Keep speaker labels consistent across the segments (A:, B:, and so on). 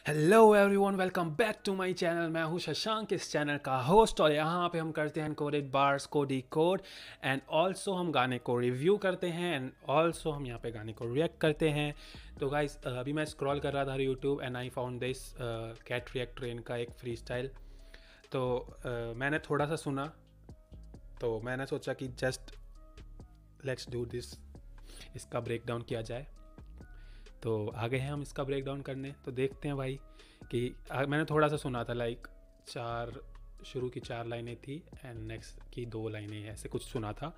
A: Hello everyone, welcome back to my channel. मैं हूं शशांक, इस चैनल का होस्ट, और यहाँ पे हम करते हैं कोडेड बार्स को डिकोड एंड ऑल्सो हम गाने को रिव्यू करते हैं एंड ऑल्सो हम यहाँ पे गाने को रिएक्ट करते हैं। तो गाइस, अभी मैं स्क्रॉल कर रहा था YouTube and I found this cat react train का एक फ्री स्टाइल। तो मैंने थोड़ा सा सुना, तो मैंने सोचा कि जस्ट लेट्स डू दिस, इसका ब्रेक डाउन किया जाए। तो आगे हैं हम इसका ब्रेक डाउन करने। तो देखते हैं भाई कि मैंने थोड़ा सा सुना था, लाइक शुरू की 4 लाइनें थी एंड नेक्स्ट की 2 लाइनें, ऐसे कुछ सुना था।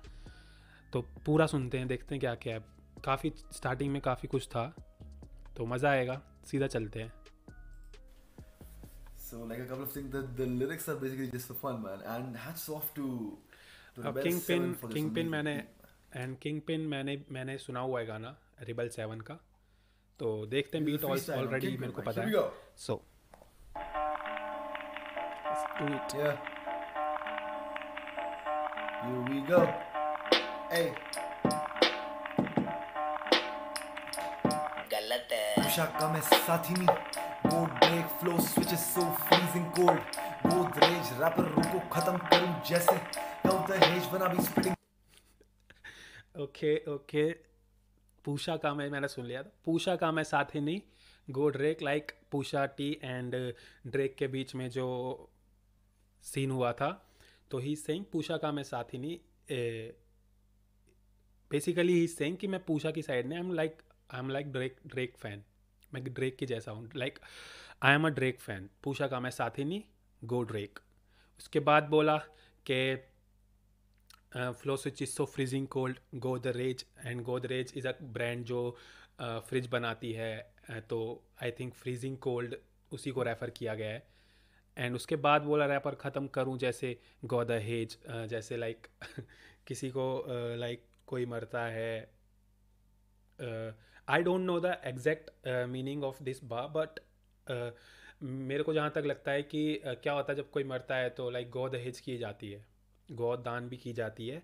A: तो पूरा सुनते हैं, देखते हैं क्या क्या है। काफ़ी स्टार्टिंग में काफ़ी कुछ था, तो मज़ा आएगा। सीधा चलते हैं।
B: So like a couple of things, the lyrics are basically just for fun, man. And hats off to
A: अब
B: Rebel 7 for this
A: king pin
B: amazing
A: मैंने
B: beat.
A: किंग पिन मैंने सुना हुआ है गाना रिबल 7 का। तो देखते हैं,
B: This is
A: beat
B: a freestyle on
A: already मेरे
B: Kingpin,
A: को
B: man.
A: पता
B: Here we
A: है।
B: go.
A: So do it.
B: Yeah. Here we go. Hey.
C: गलत है।
B: Shaka mein sathi nahi. Board break flow switches so freezing cold. Both rage rapper रुको खत्म करूं जैसे Count the H बना भी spitting.
A: ओके पूषा का मैंने सुन लिया था। पूषा का मैं साथ ही नहीं, go Drake, like Pusha T and Drake के बीच में जो सीन हुआ था, तो ही सेइंग पूषा का मैं साथ ही नहीं। बेसिकली ही सेइंग कि मैं पूषा की साइड में, I am like Drake fan. मैं ड्रेक की जैसा हूँ, like I am a Drake fan. Pusha का मैं साथ ही नहीं, गो ड्रेक। उसके बाद बोला कि flow switch is so freezing cold, Godrej, and Godrej is a brand जो फ्रिज बनाती है। तो आई थिंक फ्रीजिंग कोल्ड उसी को रेफ़र किया गया है। एंड उसके बाद बोला रैपर ख़त्म करूं जैसे गोदहेज, जैसे लाइक किसी को लाइक कोई मरता है। आई don't know the exact meaning of this बा, बट मेरे को जहाँ तक लगता है कि क्या होता है जब कोई मरता है तो लाइक गोदहेज की जाती है, गोद दान भी की जाती है।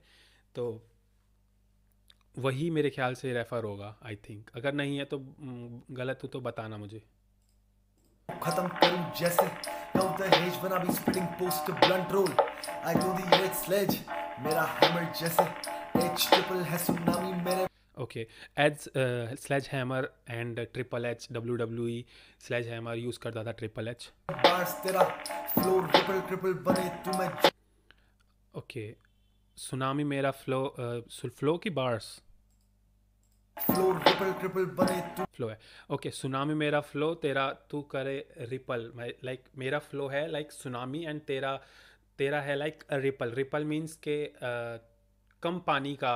A: तो वही मेरे ख्याल से रेफ़र होगा, आई थिंक। अगर नहीं है तो गलत हो तो बताना मुझे।
B: खत्म करूं जैसे Count the H बना भी spitting post blunt roll. I do the lyrics sledge. मेरा hammer जैसे H triple है tsunami मेरे
A: okay, as sledgehammer and Triple H, WWE sledgehammer use करता था ट्रिपल एच।
B: bars तेरा flow ripple triple बने तू मैं
A: ओके, सुनामी मेरा फ्लो की बार्स
B: flow ripple triple बने तू
A: फ्लो है। ओके, सुनामी मेरा फ्लो, तेरा तू करे रिपल। लाइक मेरा फ्लो है लाइक सुनामी एंड तेरा तेरा है लाइक रिपल। रिपल मीन्स के कम पानी का।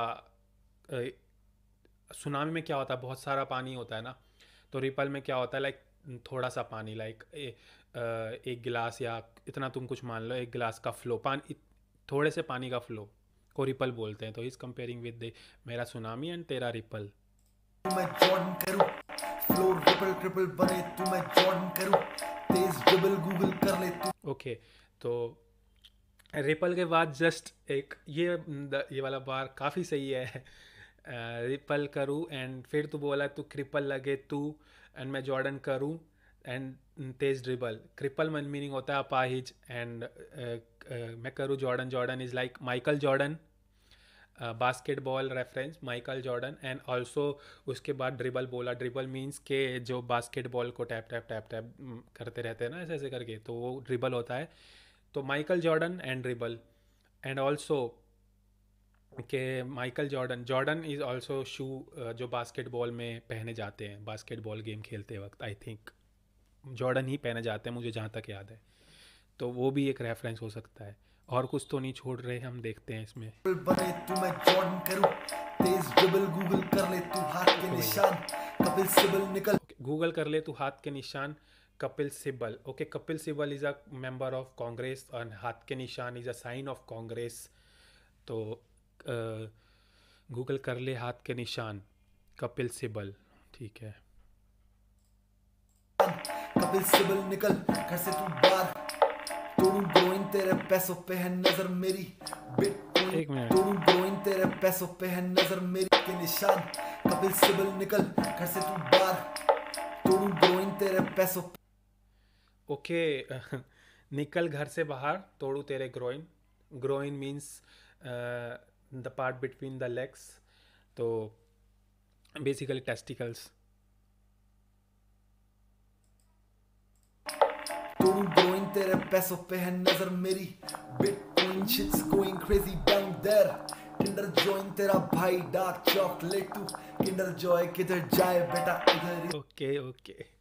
A: सुनामी में क्या होता है, बहुत सारा पानी होता है ना। तो रिपल में क्या होता है, लाइक थोड़ा सा पानी, लाइक एक गिलास, या इतना तुम कुछ मान लो, एक गिलास का फ्लो, पानी, थोड़े से पानी का फ्लो को रिपल बोलते हैं। तो इज कंपेयरिंग विद मेरा सुनामी एंड तेरा रिपल।
B: मैं जॉर्डन करूं flow ripple triple बने तू मैं जॉर्डन करूं तेज dribble गूगल कर ले तू
A: ओके, तो रिपल के बाद जस्ट एक ये वाला बार काफ़ी सही है। रिपल करूँ एंड फिर तू बोला तू क्रिपल लगे तू, एंड मैं जॉर्डन करूँ एंड तेज ड्रिबल। क्रिपल मन मीनिंग होता है अपाहिज, एंड मैं करूँ Jordan. Jordan is like Michael Jordan, basketball reference Michael Jordan. And also उसके बाद ड्रिबल बोला। ड्रिबल मीन्स के जो बास्केटबॉल को टैप टैप टैप टैप करते रहते हैं ना, ऐसे ऐसे करके, तो वो ड्रिबल होता है। तो Michael Jordan and dribble. And also कि Michael Jordan is also shoe जो बास्केटबॉल में पहने जाते हैं, बास्केटबॉल गेम खेलते वक्त आई थिंक जॉर्डन ही पहने जाते हैं, मुझे जहाँ तक याद है। तो वो भी एक रेफरेंस हो सकता है। और कुछ तो नहीं छोड़ रहे, हम देखते हैं इसमें।
B: बने तू मैं जॉर्डन करूं तेज dribble गूगल कर ले तू हाथ के निशान कपिल सिबल निकल
A: गूगल कर ले तू हाथ के निशान, Kapil Sibal. Okay, Kapil Sibal is a member of Congress और हाथ के निशान is a sign of Congress. तो गूगल कर ले हाथ के निशान, कपिल सिब्बल, ठीक है।
B: कपिल सिबल निकल घर से तू बाहर तोड़ू ग्रोइन तेरे पैसों पे है नजर मेरी बिटकॉइन
A: एक मिनट।
B: तोड़ू ग्रोइन तेरे पैसों पे है नजर मेरी के निशान कपिल सिबल निकल घर से तू बाहर तोड़ू ग्रोइन तेरे पैसों
A: ओके निकल घर से बाहर तोड़ू तेरे groin. Groin means the part between the legs, तो बेसिकली टेस्टिकल्स।
B: तोड़ू ग्रोइन तेरे पैसों पे है नजर मेरी, bitcoin shit's going crazy down there. Kinder Joy तेरा भाई डार्क चॉकलेट तू, किंडर जॉय किधर जाए बेटा इधर ही।
A: ओके ओके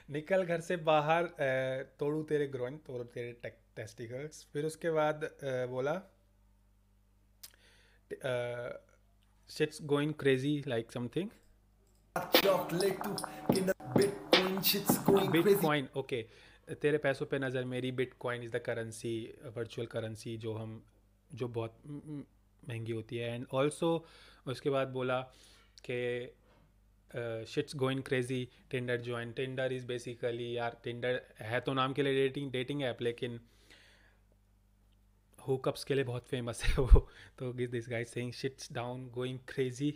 A: निकल घर से बाहर, तोड़ू तेरे ग्रोइन, तोड़ू तेरे टेस्टिकल्स। फिर उसके बाद बोला shit's going crazy like something.
B: Chocolate तू, Kinder bitcoin shit's going crazy.
A: Bitcoin, okay. तेरे पैसों पे नज़र मेरी, bitcoin is the currency, virtual currency जो बहुत महंगी होती है। एंड ऑल्सो उसके बाद बोला कि sheets going crazy Tinder join. Tinder is basically, यार टिंडर है तो नाम के लिए डेटिंग ऐप, लेकिन हुकअप्स के लिए बहुत फेमस है वो। तो this guys saying sheets down going crazy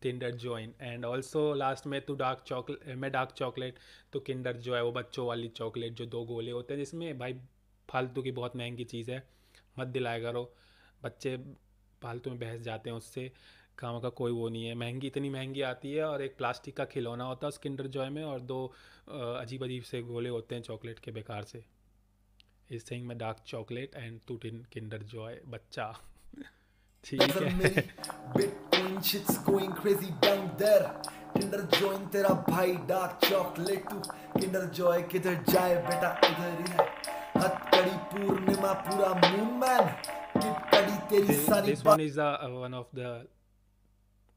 A: Tinder join. And also last में तू डार्क चॉकलेट, मैं डार्क चॉकलेट, तो किंडर जो है वो बच्चों वाली चॉकलेट जो 2 गोले होते हैं, जिसमें भाई फालतू की बहुत महंगी चीज़ है, मत दिलाया करो। बच्चे फालतू में बहस जाते हैं उससे, काम का कोई वो नहीं है। महंगी इतनी महंगी आती है, और एक प्लास्टिक का खिलौना होता है उस किंडर जॉय में, और 2 अजीब अजीब से गोले होते हैं चॉकलेट के, बेकार से। इस थिंग में dark chocolate and two tin Kinder Joy बच्चा ठीक
B: नजर मेरी,
A: है
B: bitcoin shit's going crazy down there. Kinder Joy तेरा भाई डार्क चॉकलेट तू, किंडर जॉय किधर जाए बेटा इधर ही है। हथकड़ी पूर्णिमा पूरा मून मैन, किटकड़ी तेरी सारी
A: this one is one of the,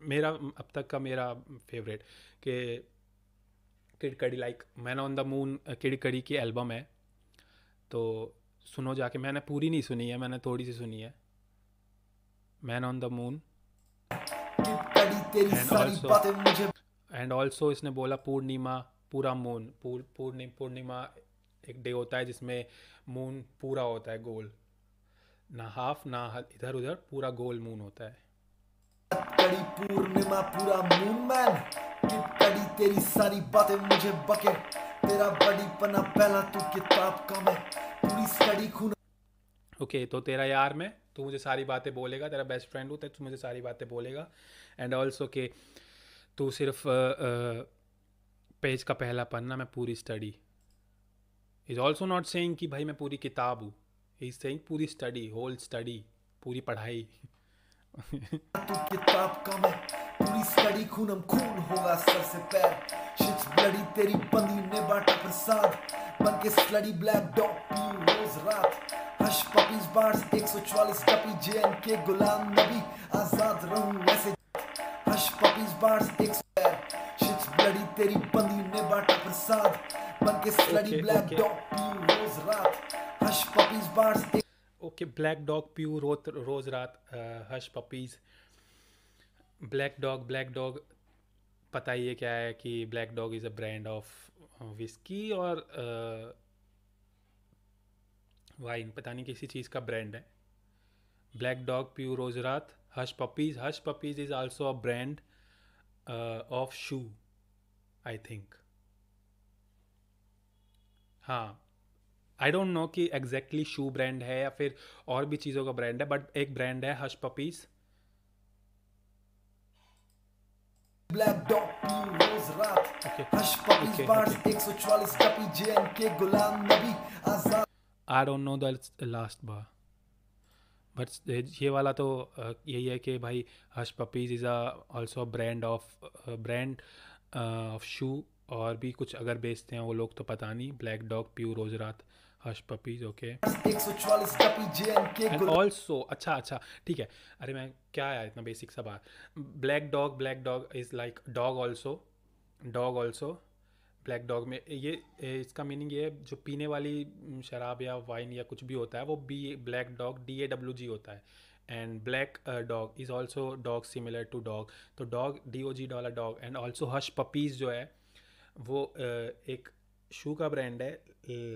A: मेरा अब तक का मेरा फेवरेट, कि किडकड़ी, like man on the moon किडकड़ी की एल्बम है, तो सुनो जाके। मैंने पूरी नहीं सुनी है, मैंने थोड़ी सी सुनी है, मैन ऑन द मून।
B: किटकड़ी तेरी
A: एंड
B: सारी
A: ऑल्सो
B: बातें मुझे।
A: इसने बोला पूर्णिमा पूरा मून, पूर्णिमा एक डे होता है जिसमें मून पूरा होता है, गोल, ना हाफ ना इधर उधर, पूरा गोल मून होता है।
B: हथकड़ी पूर्णिमा पूरा मून मैन, किटकड़ी तेरी सारी बातें मुझे बके। तेरा बड़ी पना पहला तू किताब का मैं, पूरी स्टडी खून।
A: ओके तो तेरा यार मैं, तू मुझे सारी बातें बोलेगा, तेरा बेस्ट फ्रेंड हूँ, तो तू मुझे सारी बातें बोलेगा। एंड ऑल्सो कि तू सिर्फ पेज का पहला पन्ना, मैं पूरी study. Is also not saying कि भाई मैं पूरी किताब हूँ, इज सेइंग पूरी स्टडी, होल स्टडी, पूरी पढ़ाई
B: तू किताब का मैं, पूरी स्टडी खूनम खून होगा सर से पैर। शिट्स ब्लडी तेरी बंदी ने बांटा प्रसाद, बन के स्लडी ब्लैक डॉग पी रोज रात। हश पपीज बार्स 144 टपी जेएन के गुलाम नबी, आजाद रहूं वैसे। Hush puppies bars 100 shits bloody तेरी बंदी ने बांटा प्रसाद, बन के स्लडी
A: ओके
B: ब्लैक
A: ओके
B: डॉग पी रोज रात। Hush puppies bars
A: okay black dog प्यू रोज रात, हश पपीज। ब्लैक डॉग, पता ही है क्या है, कि black dog is a brand of whisky और वाइन, पता नहीं किसी चीज़ का ब्रांड है। ब्लैक डॉग प्यू रोज रात, hush puppies is also a brand of shoe, I think. हाँ, आई डोंट नो कि एग्जैक्टली शू ब्रांड है या फिर और भी चीज़ों का ब्रांड है, बट एक ब्रांड है हश पपीज़।
B: ब्लैक डॉग पी रोज रात।
A: Okay
B: hush puppies
A: okay
B: bars
A: okay
B: 144 टपी जेएन के Ghulam Nabi, Azad.
A: I don't know the last bar, but ये वाला तो यही है कि भाई hush puppies is also brand of shoe. और भी कुछ अगर बेचते हैं वो लोग तो पता नहीं। ब्लैक डॉग प्यू रोज रात, हश पपीज़, ओके।
B: 144 टपी जेएन के
A: एंड
B: गुलाम।
A: ऑल्सो अच्छा अच्छा ठीक है, अरे मैं क्या आया इतना बेसिक सा बात। Black dog is like dog also. Black dog में इसका मीनिंग ये है, जो पीने वाली शराब या वाइन या कुछ भी होता है, वो ब्लैक डॉग DAWG होता है। And black dog is also dog similar to dog, तो dog DOG dollar dog. And also hush puppies जो है वो एक शू का ब्रांड है।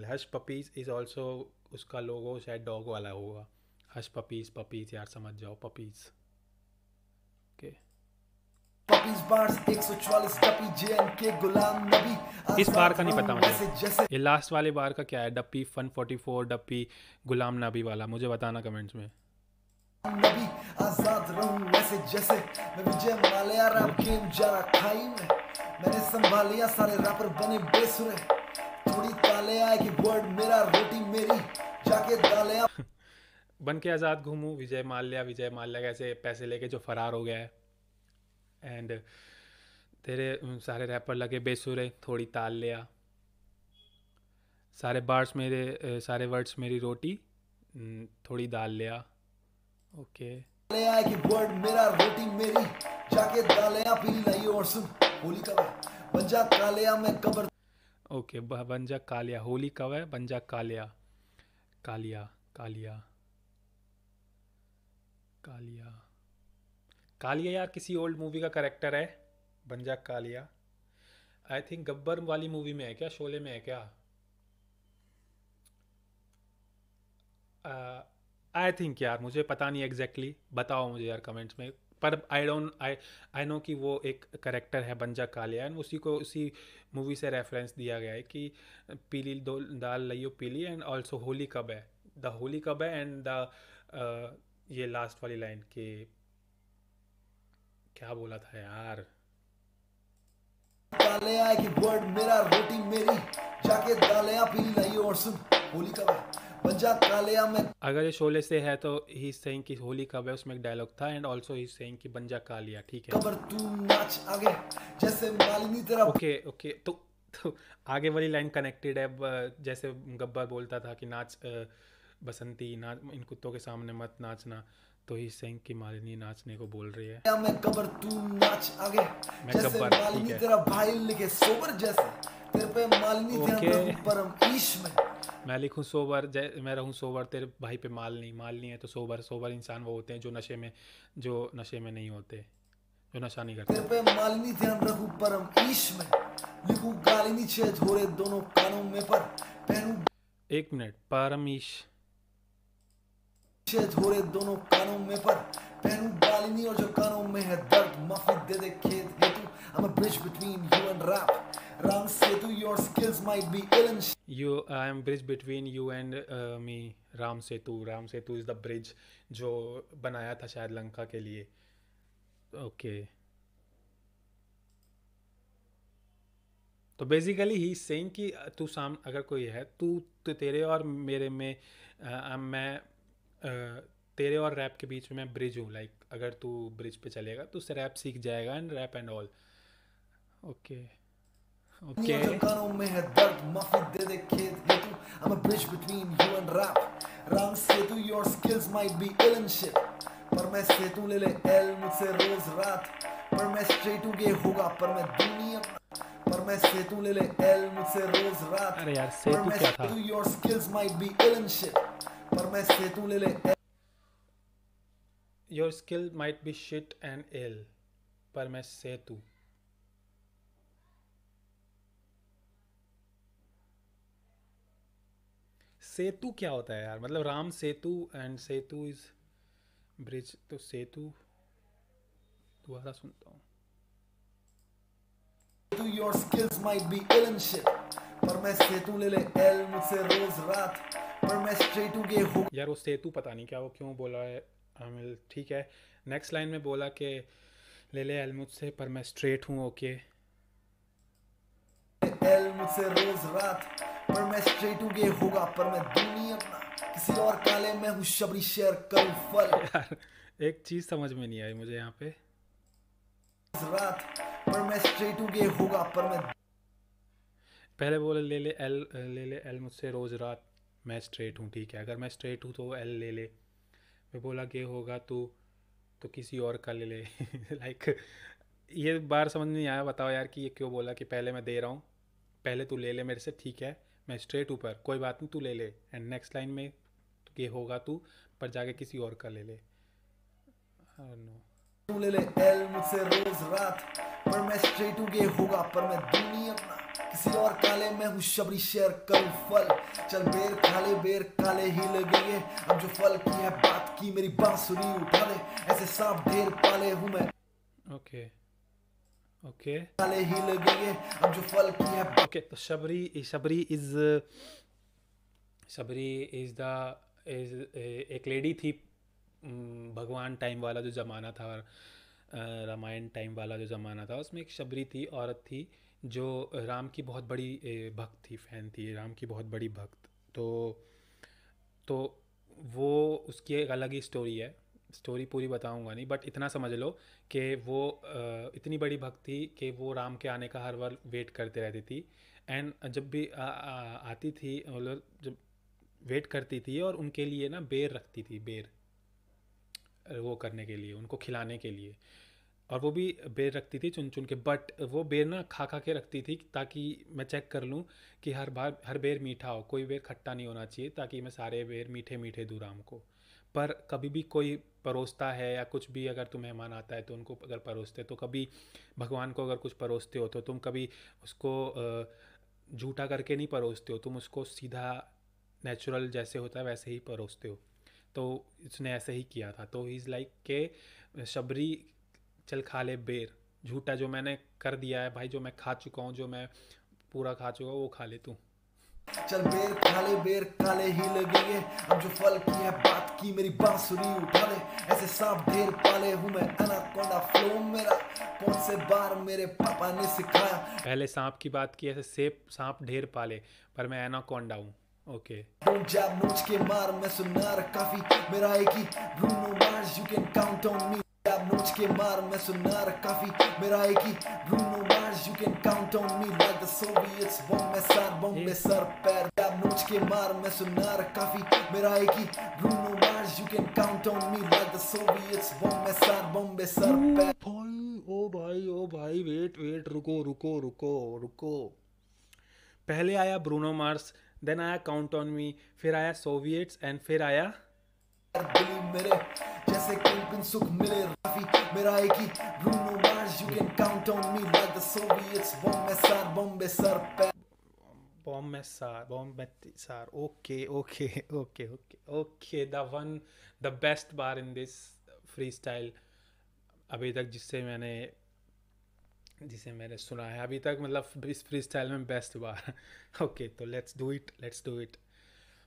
A: हश पपीज़ इज़ ऑल्सो, उसका लोगो शायद डॉग वाला होगा। हश पपीज़, यार समझ जाओ, puppies, okay.
B: Puppies bars 144 डपी JNK Ghulam Nabi
A: इस बार का नहीं
B: आजाद
A: पता
B: रहूं
A: मुझे।
B: ऐसे जैसे
A: ये लास्ट वाले बार का क्या है? डप्पी 144 डप्पी गुलाम नबी वाला मुझे बताना कमेंट्स में।
B: नबी आजाद रहूं ऐसे जैसे मैं विजय माल्या रैप गेम जा रहा खाई में मैंने संभालिया सारे रैपर बने बेसुरे थोड़ी ताले आए कि वर्ड मेरा रोटी मेरी जाके दाले
A: बन के आज़ाद घूमूं, विजय माल्या कैसे पैसे लेके जो फरार हो गया है। एंड तेरे सारे रैपर लगे बेसुरे, थोड़ी ताल लिया, सारे बार्स मेरे सारे वर्ड्स मेरी रोटी, थोड़ी दाल लिया। ओके
B: ले आए कि वर्ड मेरा रोटी मेरी जाके दालियां पीली लाई और सुन होली का बंजा कालिया में कबर
A: ओके बंजा कालिया, होली कब है? बंजा कालिया कालिया कालिया कालिया कालिया यार किसी ओल्ड मूवी का करेक्टर है। बंजा कालिया आई थिंक गब्बर वाली मूवी में है क्या, शोले में है क्या? आई थिंक यार मुझे पता नहीं एग्जैक्टली बताओ मुझे यार कमेंट्स में। पर आई नो कि वो एक करेक्टर है बंजा कालिया, एंड उसी को उसी मूवी से रेफरेंस दिया गया है कि पीली दो दाल लइयो पीली, एंड ऑल्सो होली कब है, द होली कब है, एंड द ये लास्ट वाली लाइन कि क्या बोला था यार?
B: काले आए कि वर्ड मेरा रोटी मेरी जाके दालियां पीली लाई और सुन होली का बंजा कालिया में
A: अगर ये शोले से है तो ही सेइंग कि होली कब है, उसमें एक डायलॉग था, एंड ऑल्सो ही सेइंग कि बंजा कालिया। ठीक है
B: कबर तू नाच आगे जैसे मालिनी तेरा
A: ओके ओके तो आगे वाली लाइन कनेक्टेड है। जैसे गब्बर बोलता था कि नाच बसंती नाच, इन कुत्तों के सामने मत नाचना, तो ही सेइंग की मालिनी नाचने को बोल रही है।
B: मैं कबर तू नाच आगे
A: मैं
B: जैसे
A: गब्बर, ठीक
B: मालिनी
A: है।
B: तेरा भाई लिखे सोबर जैसे तेरे पे मालिनी ध्यान
A: ओके।
B: रहूं परम ईश में
A: मैं लिखूं सोबर, मैं रहूं सोबर, तेरे भाई पे माल नहीं है तो सोबर। सोबर इंसान वो होते हैं जो नशे में नहीं होते, जो नशा नहीं
B: तेरे
A: करते।
B: पे मालिनी ध्यान रखूं परम ईश में लिखूं गालिनी छेद हो रहे दोनों कानों में पर पहनूं
A: एक मिनट, पारमीश
B: छेद हो रहे दोनों कानों में पर पहनूं गालिनी और जो कानों में है दर्द माफी दे दे खेद हेतु I'm a bridge between you and rap Ram Setu your skills might be ill and
A: you I am bridge between you and me. Ram Setu is the bridge जो बनाया था शायद लंका के लिए। ओके तो बेसिकली ही सेइंग कि तू अगर कोई है तो तेरे और मेरे में मैं तेरे और रैप के बीच में मैं ब्रिज हूँ। लाइक अगर तू ब्रिज पे चलेगा तो उससे रैप सीख जाएगा, and rap and all. Okay okay
B: और जो कानों में है दर्द माफी दे दे खेद हेतु I'm a bridge between you and rap Ram Setu your skills might be ill and shit पर मैं सेतु ले ले एल मुझसे रोज रात पर मैं स्ट्रेट हूँ ये होगा पर मैं दुनिया पर मैं सेतु ले ले एल मुझसे रोज रात
A: अरे यार
B: पर
A: सेतु
B: मैं
A: क्या था?
B: सेतु your skills might be ill and shit पर मैं सेतु ले ले
A: your skill might be shit and ill, पर मैं सेतु। सेतु क्या होता है यार? मतलब राम सेतु एंड सेतु इज ब्रिज, तो सेतु दोबारा सुनता हूँ।
B: सेतु your skills might be ill and shit पर मैं सेतु ले ले एल मुझसे रोज रात पर मैं स्ट्रेट हूँ ये होगा
A: यार वो सेतु पता नहीं क्या वो क्यों बोला है अमिल। ठीक है नेक्स्ट लाइन में बोला कि ले ले एल मुझसे पर मैं स्ट्रेट हूँ। ओके
B: एल मुझसे रोज रात पर मैं स्ट्रेट हूँ ये होगा पर मैं दुनिया अपना किसी और काले में हूँ शबरी शेयर करूँ फल
A: यार एक चीज़ समझ में नहीं आई मुझे यहाँ पे।
B: रात पर मैं स्ट्रेट हूँ ये होगा पर मैं
A: पहले बोले ले ले एल मुझसे रोज़ रात, मैं स्ट्रेट हूँ। ठीक है अगर मैं स्ट्रेट हूँ तो एल ले ले। मैं बोला कि होगा तो किसी और का ले ले लाइक ये बार समझ नहीं आया। बताओ यार कि ये क्यों बोला कि पहले मैं दे रहा हूँ, पहले तू ले ले मेरे से। ठीक है मैं स्ट्रेट ऊपर कोई बात नहीं तू ले ले, एंड नेक्स्ट लाइन में ये होगा तू पर जाके किसी और का ले ले। नो
B: तू ले ले एल मुझसे रोज रात पर मैं स्ट्रेट हूँ ये होगा पर मैं दुनिया अपना किसी और काले में हूँ शबरी शेयर करूँ फल चल बेर खाले बेर काले ही लगेंगे अब जो फल की है बात की मेरी बांसुरी उठा दे ऐसे सांप ढेर पाले हूँ मैं
A: ओके ओके
B: काले ही लगेंगे अब जो फल की है
A: ओके। तो शबरी इज द इज एक लेडी थी। भगवान टाइम वाला जो ज़माना था, रामायण टाइम वाला जो ज़माना था, उसमें एक शबरी थी, औरत थी, जो राम की बहुत बड़ी भक्त थी, फ़ैन थी, राम की बहुत बड़ी भक्त। तो तो वो उसकी एक अलग ही स्टोरी है। स्टोरी पूरी बताऊंगा नहीं, बट इतना समझ लो कि वो इतनी बड़ी भक्त थी कि वो राम के आने का हर बार वेट करते रहती थी। एंड जब भी आती थी, मतलब जब वेट करती थी, और उनके लिए ना बेर रखती थी, बेर वो करने के लिए, उनको खिलाने के लिए। और वो भी बेर रखती थी चुन चुन के, बट वो बेर ना खा खा के रखती थी, ताकि मैं चेक कर लूँ कि हर बेर मीठा हो, कोई बेर खट्टा नहीं होना चाहिए, ताकि मैं सारे बेर मीठे मीठे दूँ राम को। पर कभी भी कोई परोसता है या कुछ भी, अगर तुम मेहमान आता है तो उनको अगर परोसते, तो कभी भगवान को अगर कुछ परोसते हो तो तुम कभी उसको झूठा करके नहीं परोसते हो, तुम उसको सीधा नेचुरल जैसे होता है वैसे ही परोसते हो। तो इसने ऐसे ही किया था। तो ही इज़ लाइक के शबरी, चल खा ले बेर, झूठा जो मैंने कर दिया है भाई, जो मैं खा चुका हूँ, जो मैं पूरा खा चुका हूँ, वो खा ले तू।
B: चल बेर खा ले बेर काले ही लगेंगे अब जो फल की है बात की मेरी बांसुरी उठा ले ऐसे सांप ढेर पाले हूँ मैं एनाकोंडा फ्लो मेरा कौन से बार मेरे पापा ने सिखाया
A: पहले सांप की बात की, ऐसे सेब सांप ढेर पाले, पर मैं एनाकोंडा हूँ। ओके।
B: डोंट जैब नोच के मार मैं सुनार काफी मेरा एक ही Bruno Mars you can count on me जैब नोच के मार मैं सुनार काफी मेरा एक ही Bruno Mars you can count on me like the Soviets बॉम्बे
A: ए
B: सर पैर जैब नोच के मार मैं सुनार काफी मेरा एक ही Bruno Mars you can count on me like the Soviets बॉम्बे
A: ओ
B: सर पैर
A: भाई, ओ भाई, ओ भाई, वेट वेट, रुको रुको रुको रुको। पहले आया ब्रूनो मार्स, देन आया काउंट ऑन मी, फिर आया सोवियट्स, एंड फिर आया
B: दिली मेरे जैसे किंगपिन सुख मिले राफी मेरा एक ही Bruno Mars you can count on me like the Soviets बॉम्बे सर पैर
A: बॉम्ब में सार। Okay okay okay okay okay. The best bar in this freestyle अभी तक, जिसे मैंने सुना है अभी तक, मतलब इस फ्री स्टाइल में बेस्ट बार। ओके, तो let's do it.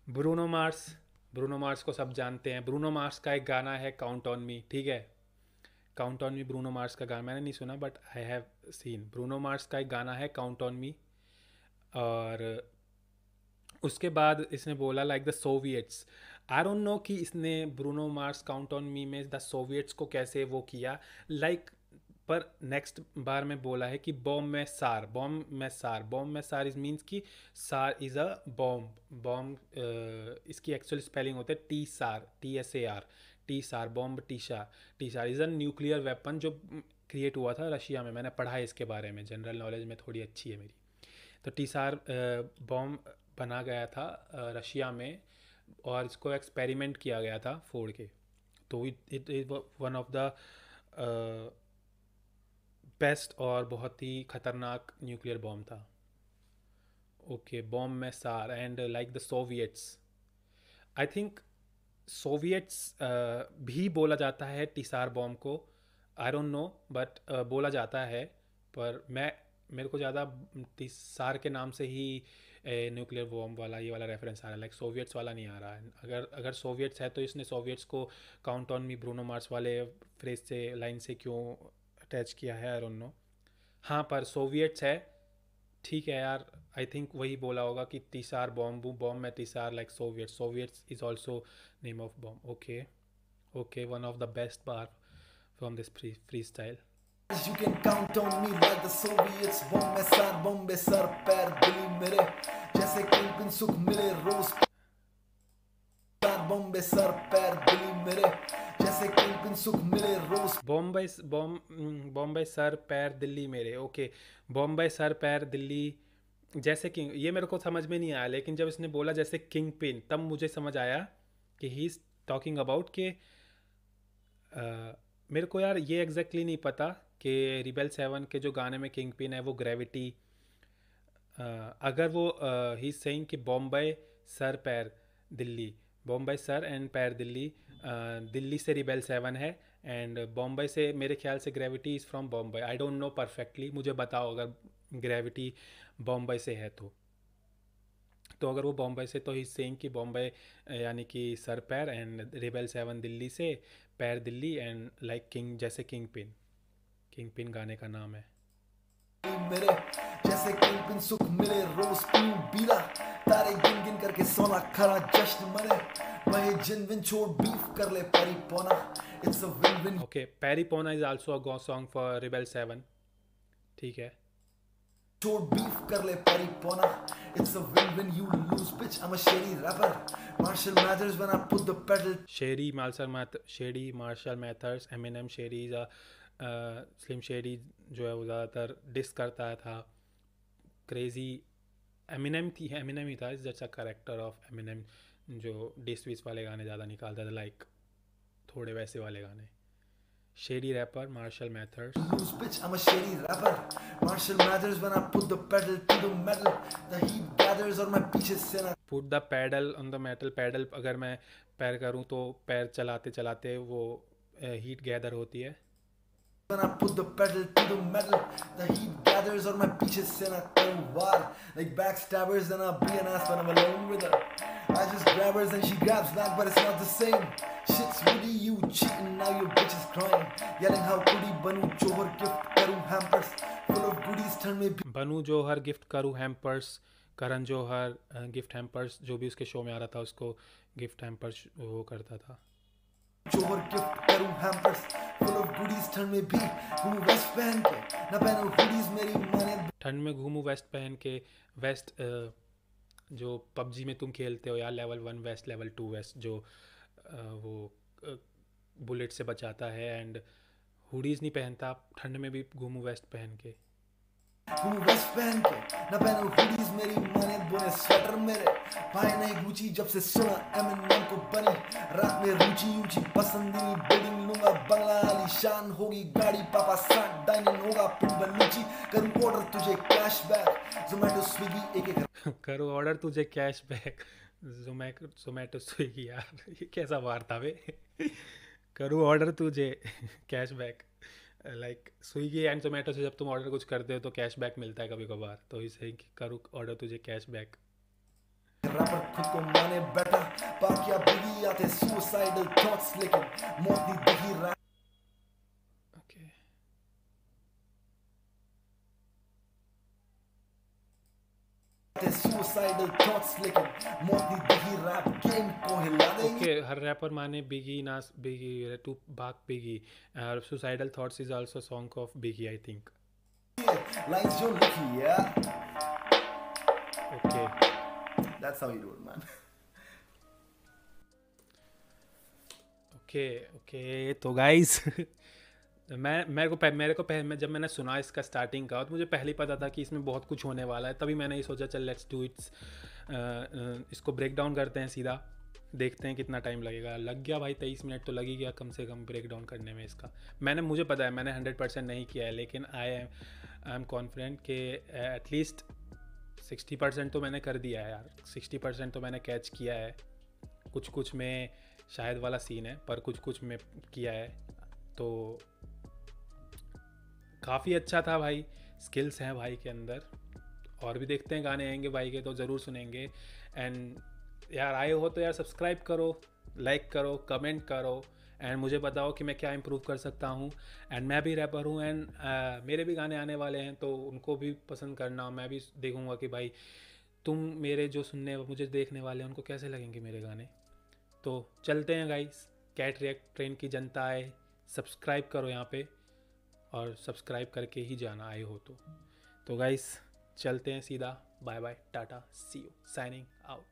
A: Bruno Mars. Bruno Mars को सब जानते हैं। ब्रूनो मार्स का एक गाना है काउंट ऑन मी, ठीक है। Count on me Bruno Mars का गाना, मैंने नहीं सुना, but I have seen. Bruno Mars का एक गाना है काउंट ऑन मी। और उसके बाद इसने बोला like the Soviets. I don't no कि इसने ब्रूनो मार्स काउंट ऑन मी में द सोवियट्स को कैसे वो किया, लाइक पर नेक्स्ट बार में बोला है कि बॉम्ब में सार इज मीन्स कि सार इज़ अ बॉम्ब। इसकी एक्चुअल स्पेलिंग होते है TSAR। टी सार बॉम्ब, टी सार इज़ अ न्यूक्लियर वेपन जो क्रिएट हुआ था रशिया में। मैंने पढ़ा है इसके बारे में, जनरल नॉलेज में थोड़ी अच्छी है मेरी। तो टीसार बॉम्ब बना गया था रशिया में, और इसको एक्सपेरिमेंट किया गया था फोड़ के। तो it is one of the best और बहुत ही ख़तरनाक न्यूक्लियर बॉम्ब था। ओके, बॉम्ब में सार and like the Soviets. I think Soviets भी बोला जाता है टीसार बॉम्ब को। आई डोंट नो, बट बोला जाता है। पर मेरे को ज़्यादा टीसार के नाम से ही न्यूक्लियर बॉम्ब वाला ये वाला रेफरेंस आ रहा है, लाइक सोवियट्स वाला नहीं आ रहा है। अगर सोवियट्स है तो इसने सोवियट्स को count on me Bruno Mars वाले फ्रेज से, लाइन से क्यों अटैच किया है, आई डोंट नो। हाँ, पर सोवियट्स है, ठीक है यार। आई थिंक वही बोला होगा कि तीसार बॉम्ब में तीसार, like Soviets is also name of bomb. Okay okay, one of the best bar from this freestyle.
B: You can count on me like the Soviets बॉम्बे सर पैर दिली मेरे जैसे किंगपिन सुख मिले रोज बॉम्बे सर पैर दिली मेरे जैसे किंगपिन सुख मिले रोज
A: बॉम्बे सर पैर दिल्ली मेरे। ओके, बॉम्बे सर पैर दिल्ली जैसे किंग, ये मेरे को समझ में नहीं आया, लेकिन जब इसने बोला जैसे किंग पिन, तब मुझे समझ आया कि ही इज़ टॉकिंग अबाउट के मेरे को यार ये एग्जैक्टली नहीं पता कि रिबेल 7 के जो गाने में किंग पिन है वो ग्रेविटी, अगर वो ही सेइंग कि बॉम्बे सर पैर दिल्ली, बॉम्बे सर एंड पैर दिल्ली, दिल्ली से रिबेल 7 है, एंड बॉम्बे से मेरे ख्याल से gravity is from Bombay, I don't no perfectly, मुझे बताओ अगर ग्रेविटी बॉम्बे से है तो अगर वो बॉम्बे से तो ही सेइंग कि बॉम्बे यानी कि सर पैर, एंड रिबेल 7 दिल्ली से, पैर दिल्ली, एंड लाइक किंग, जैसे किंग पिन गाने का नाम है।
B: मेरे जैसे किंगपिन सुख मिले रोज पीऊं बीला, तारे गिन गिन करके सोना खरा जश्न मने, वही जिन विन छोड़ बीफ कर ले परी पोना, it's a win win.
A: Okay, पैरी पोना is also a song for Rebel 7, ठीक है।
B: छोड़ बीफ कर ले परी पोना, it's a win win you lose bitch, I am a shady rapper, Marshall Mathers when I put the pedal.
A: Shady Marshall Mathers, Eminem Shady is Slim Shady जो है वो ज़्यादातर डिस करता था क्रेजी, एमिनेम ही था, is just a character of Eminem जो dish विस वाले गाने ज़्यादा निकालता था, लाइक थोड़े वैसे वाले गाने। Shady rapper Marshall Mathers,
B: Loose bitch, I'm a shady rapper. Marshall Mathers when I put the pedal to the metal. The heat gathers और मैं पीछे से ना।
A: Put the pedal on the metal, pedal अगर मैं पैर करूँ तो पैर चलाते चलाते वो हीट गैदर होती है।
B: When I put the pedal to the metal, the heat gathers और मैं पीछे से ना करूँ वार. Like backstabbers and I'll be an ass when I'm alone with her. I just grab hers and she grabs back, but it's not the same. Shit's really you cheating, now your bitch is crying. Yelling how could he बनूं Johar gift करूँ hampers full of goodies turn में भी
A: बनू जोहर gift करूँ hampers, Karan Johar gift hampers, जो भी उसके show में आ रहा था उसको गिफ्ट हैम्पर्स वो करता था।
B: जोहर गिफ्ट करूँ hampers full of goodies turn में भी घूमूं वेस्ट पहन के ना पहनूं hoodies मेरी माने
A: ठंड में घूमूं वेस्ट पहन के, वेस्ट जो पबजी में तुम खेलते हो यार, लेवल 1 वेस्ट, लेवल 2 वेस्ट, जो वो बुलेट से बचाता है, एंड हुडीज़ नहीं पहनता, ठंड में भी घूमूं वेस्ट पहन के।
B: घूमूं वेस्ट पहन के ना पहनूं hoodies मेरी माने बुने स्वेटर मेरे भाई नहीं गुची जब से सुना एमिनेम को बनी रात में रुचि ऊंची पसंदीनी बिल्डिंग लूंगा बंगला आलीशान होगी गाड़ी पापा साथ डाइनिंग होगा पिंड बलूची करूं ऑर्डर तुझे कैशबैक जोमेटो स्विगी एक एक
A: करो ऑर्डर तुझे कैशबैक, जोमेटो स्विगी, यार ये कैसा वार था बे। करूँ ऑर्डर तुझे cashback, like Swiggy and Zomato से जब तुम ऑर्डर कुछ करते हो तो कैशबैक मिलता है कभी कभार, तो इसे करूँ ऑर्डर तुझे कैशबैक।
B: रैपर खुद को माने बैठा बाकिया बिगी आते सुसाइडल थॉट्स लेकिन मौत नहीं दिखी रैप
A: ओके
B: आते सुसाइडल थॉट्स लेकिन मौत नहीं दिखी रैप गेम को हिला देंगे
A: ओके, हर रैपर माने बिगी नास बिगी टू भाग Biggie, suicidal thoughts is also song of Biggie I think.
B: Lines जो लिखी है
A: okay
B: that's how you do it man
A: okay okay, तो गाइस मैं जब मैंने सुना इसका स्टार्टिंग का, तो मुझे पहले ही पता था कि इसमें बहुत कुछ होने वाला है, तभी मैंने ये सोचा चल लेट्स डू इट्स, इसको ब्रेक डाउन करते हैं सीधा, देखते हैं कितना टाइम लगेगा। लग गया भाई 23 मिनट तो लग ही गया कम से कम ब्रेक डाउन करने में इसका। मुझे पता है मैंने 100% नहीं किया है, लेकिन आई एम कॉन्फिडेंट कि एटलीस्ट 60% तो मैंने कर दिया है यार, 60% तो मैंने कैच किया है। कुछ कुछ में शायद वाला सीन है, पर कुछ कुछ में किया है, तो काफ़ी अच्छा था भाई, स्किल्स हैं भाई के अंदर। और भी देखते हैं गाने आएंगे भाई के तो ज़रूर सुनेंगे। एंड यार आए हो तो यार सब्सक्राइब करो, लाइक करो, कमेंट करो, एंड मुझे बताओ कि मैं क्या इम्प्रूव कर सकता हूँ। एंड मैं भी रैपर हूँ, एंड मेरे भी गाने आने वाले हैं, तो उनको भी पसंद करना। मैं भी देखूँगा कि भाई तुम मेरे जो सुनने मुझे देखने वाले हैं उनको कैसे लगेंगे मेरे गाने। तो चलते हैं गाइस, कैट रिएक्ट ट्रेन की जनता आए, सब्सक्राइब करो यहाँ पे, और सब्सक्राइब करके ही जाना आए हो तो गाइस चलते हैं सीधा। Bye bye, tata, see you, signing out.